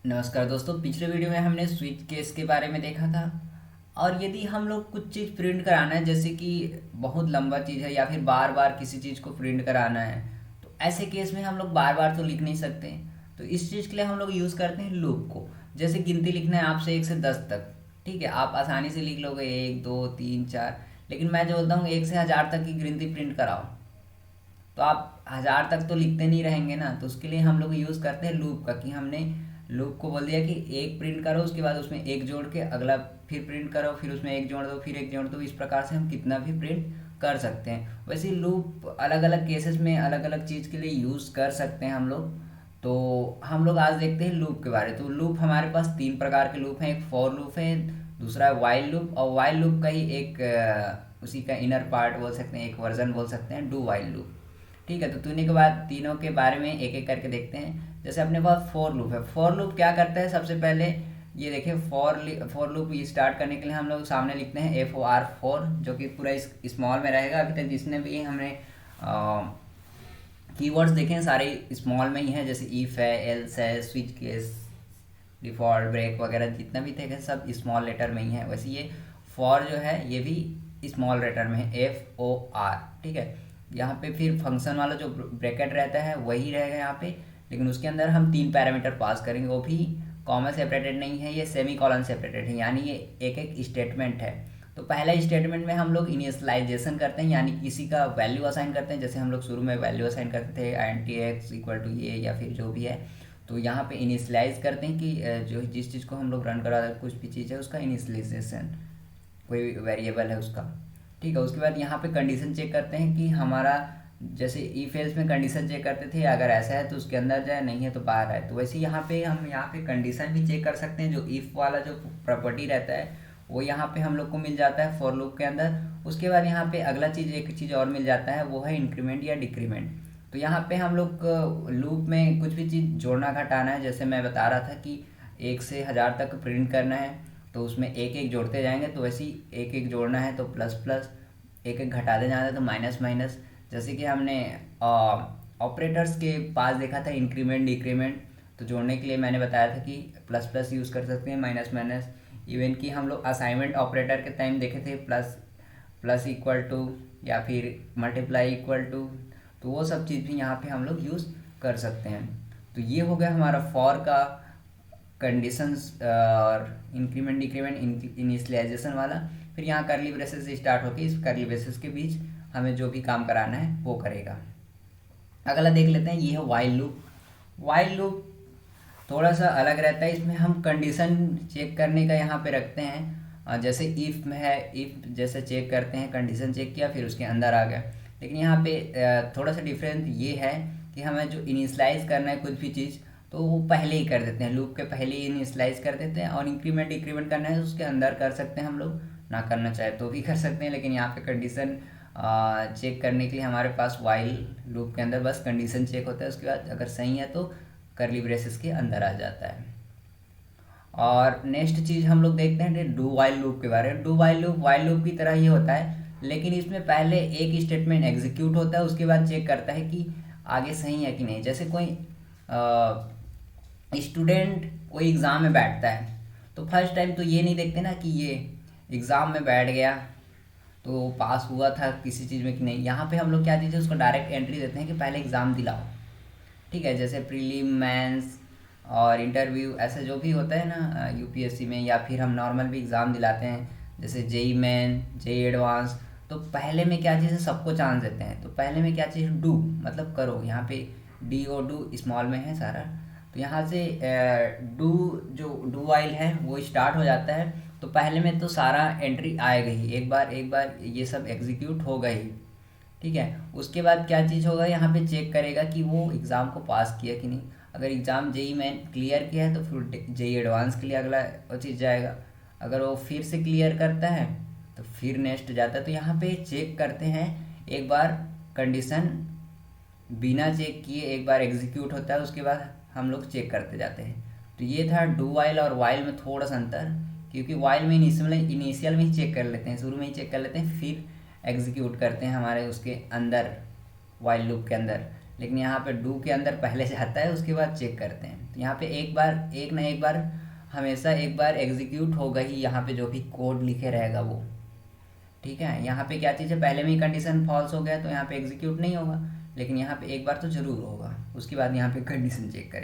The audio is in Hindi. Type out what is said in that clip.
नमस्कार दोस्तों। पिछले वीडियो में हमने स्विच केस के बारे में देखा था। और यदि हम लोग कुछ चीज़ प्रिंट कराना है, जैसे कि बहुत लंबा चीज़ है या फिर बार बार किसी चीज़ को प्रिंट कराना है, तो ऐसे केस में हम लोग बार बार तो लिख नहीं सकते। तो इस चीज़ के लिए हम लोग यूज़ करते हैं लूप को। जैसे गिनती लिखना है आपसे 1 से 10 तक, ठीक है, आप आसानी से लिख लोगे 1 2 3 4। लेकिन मैं जो बोलता हूँ 1 से 1000 तक की गिनती प्रिंट कराओ, तो आप 1000 तक तो लिखते नहीं रहेंगे ना। तो उसके लिए हम लोग यूज़ करते हैं लूप का, कि हमने लूप को बोल दिया कि एक प्रिंट करो, उसके बाद उसमें एक जोड़ के अगला फिर प्रिंट करो, फिर उसमें एक जोड़ दो, फिर एक जोड़ दो। इस प्रकार से हम कितना भी प्रिंट कर सकते हैं। वैसे लूप अलग अलग केसेस में अलग अलग चीज़ के लिए यूज़ कर सकते हैं हम लोग। तो हम लोग आज देखते हैं लूप के बारे में। तो लूप हमारे पास 3 प्रकार के लूप हैं। एक फॉर लूप है, दूसरा है वाइल लूप, और वाइल लूप का ही एक उसी का इनर पार्ट बोल सकते हैं, एक वर्जन बोल सकते हैं, डू वाइल लूप। ठीक है, तो तूने के बाद तीनों के बारे में एक एक करके देखते हैं। जैसे अपने पास फॉर लूप है। फॉर लूप क्या करता है, सबसे पहले ये देखिए, फॉर लूप स्टार्ट करने के लिए हम लोग सामने लिखते हैं FOR 4, जो कि पूरा स्मॉल में रहेगा। अभी तक जिसने भी हमने कीवर्ड्स देखे हैं सारे स्मॉल में ही हैं। जैसे इफ है, एल्स है, स्विच केस, डिफॉल्ट, ब्रेक वगैरह जितना भी थे सब स्मॉल लेटर में ही है। वैसे ये फॉर जो है ये भी स्मॉल लेटर में है, FOR। ठीक है, यहाँ पे फिर फंक्शन वाला जो ब्रैकेट रहता है वही रहेगा यहाँ पे, लेकिन उसके अंदर हम 3 पैरामीटर पास करेंगे। वो भी कॉमा सेपरेटेड नहीं है, ये सेमी कॉलन सेपरेटेड है, यानी ये एक एक स्टेटमेंट है। तो पहला स्टेटमेंट में हम लोग इनिशियलाइजेशन करते हैं, यानी किसी का वैल्यू असाइन करते हैं। जैसे हम लोग शुरू में वैल्यू असाइन करते थे INT x इक्वल टू ये या फिर जो भी है। तो यहाँ पे इनिशियलाइज करते हैं कि जो जिस चीज़ को हम लोग रन करा, कुछ भी चीज़ है उसका इनिशियलाइजेशन, कोई वेरिएबल है उसका। ठीक है, उसके बाद यहाँ पे कंडीशन चेक करते हैं कि हमारा, जैसे इफ एल्स में कंडीशन चेक करते थे, अगर ऐसा है तो उसके अंदर जाए, नहीं है तो बाहर आए। तो वैसे यहाँ पे हम यहाँ पे कंडीशन भी चेक कर सकते हैं। जो इफ वाला जो प्रॉपर्टी रहता है वो यहाँ पे हम लोग को मिल जाता है फॉर लूप के अंदर। उसके बाद यहाँ पे अगला चीज़, एक चीज़ और मिल जाता है, वो है इंक्रीमेंट या डिक्रीमेंट। तो यहाँ पे हम लोग लूप में कुछ भी चीज़ जोड़ना घटाना है। जैसे मैं बता रहा था कि 1 से 1000 तक प्रिंट करना है, तो उसमें एक एक जोड़ते जाएंगे। तो वैसे ही एक एक जोड़ना है तो प्लस प्लस, एक एक घटाते जाना है तो माइनस माइनस। जैसे कि हमने ऑपरेटर्स के पास देखा था इंक्रीमेंट डिक्रीमेंट, तो जोड़ने के लिए मैंने बताया था कि प्लस प्लस यूज़ कर सकते हैं, माइनस माइनस। इवन कि हम लोग असाइनमेंट ऑपरेटर के टाइम देखे थे, प्लस प्लस इक्वल टू या फिर मल्टीप्लाई इक्वल टू। तो वो सब चीज़ भी यहाँ पे हम लोग यूज़ कर सकते हैं। तो ये हो गया हमारा फॉर का कंडीशंस और इंक्रीमेंट डिक्रीमेंट इनिशियलाइजेशन वाला। फिर यहाँ करली ब्रेसेस से स्टार्ट होकर इस करली ब्रेसेस के बीच हमें जो भी काम कराना है वो करेगा। अगला देख लेते हैं, ये है वाइल लूप। वाइल लूप थोड़ा सा अलग रहता है। इसमें हम कंडीशन चेक करने का यहाँ पे रखते हैं। जैसे इफ़ में है, इफ़ जैसे चेक करते हैं, कंडीशन चेक किया फिर उसके अंदर आ गया। लेकिन यहाँ पे थोड़ा सा डिफरेंस ये है कि हमें जो इनिशलाइज करना है कुछ भी चीज़, तो वो पहले ही कर देते हैं, लूप के पहले ही इनिशलाइज कर देते हैं। और इंक्रीमेंट डिक्रीमेंट करना है तो उसके अंदर कर सकते हैं हम लोग, ना करना चाहे तो भी कर सकते हैं। लेकिन यहाँ पे कंडीशन चेक करने के लिए हमारे पास वाइल लूप के अंदर बस कंडीशन चेक होता है, उसके बाद अगर सही है तो करली ब्रेसेस के अंदर आ जाता है। और नेक्स्ट चीज़ हम लोग देखते हैं डू वाइल लूप के बारे में। डू वाइल लूप की तरह ही होता है, लेकिन इसमें पहले एक स्टेटमेंट एग्जीक्यूट होता है, उसके बाद चेक करता है कि आगे सही है कि नहीं। जैसे कोई स्टूडेंट कोई एग्ज़ाम में बैठता है, तो फर्स्ट टाइम तो ये नहीं देखते ना कि ये एग्ज़ाम में बैठ गया तो पास हुआ था किसी चीज़ में कि नहीं। यहाँ पे हम लोग क्या चीज़ है, उसको डायरेक्ट एंट्री देते हैं कि पहले एग्ज़ाम दिलाओ। ठीक है, जैसे प्रीलिम, मेंस और इंटरव्यू, ऐसे जो भी होता है ना UPSC में, या फिर हम नॉर्मल भी एग्ज़ाम दिलाते हैं जैसे JEE मेन, JEE एडवांस। तो पहले में क्या चीज़ है, सबको चांस देते हैं। तो पहले में क्या चीज़, डू मतलब करो। यहाँ पे DO स्मॉल में है सारा। तो यहाँ से डू, जो डू वाइल है वो स्टार्ट हो जाता है। तो पहले में तो सारा एंट्री आएगा ही, एक बार ये सब एग्जीक्यूट होगा ही। ठीक है, उसके बाद क्या चीज़ होगा, यहाँ पे चेक करेगा कि वो एग्ज़ाम को पास किया कि नहीं। अगर एग्ज़ाम JEE मेन क्लियर किया है तो फिर JEE एडवांस के लिए अगला वो चीज़ जाएगा। अगर वो फिर से क्लियर करता है तो फिर नेक्स्ट जाता है। तो यहाँ पे चेक करते हैं, एक बार कंडीशन बिना चेक किए एक बार एग्जीक्यूट होता है, उसके बाद हम लोग चेक करते जाते हैं। तो ये था डू वाइल और वाइल में थोड़ा सा अंतर, क्योंकि वाइल में इनिशियल में ही चेक कर लेते हैं, शुरू में ही चेक कर लेते हैं, फिर एग्जीक्यूट करते हैं हमारे उसके अंदर वाइल लूप के अंदर। लेकिन यहाँ पे डू के अंदर पहले से आता है, उसके बाद चेक करते हैं। तो यहाँ पे एक ना एक बार हमेशा एक बार एग्जीक्यूट होगा ही, यहाँ पे जो भी कोड लिखे रहेगा वो। ठीक है, यहाँ पे क्या चीज़ है, पहले में ही कंडीशन फॉल्स हो गया तो यहाँ पे एग्जीक्यूट नहीं होगा, लेकिन यहाँ पे एक बार तो ज़रूर होगा, उसके बाद यहाँ पे कंडीशन चेक करें।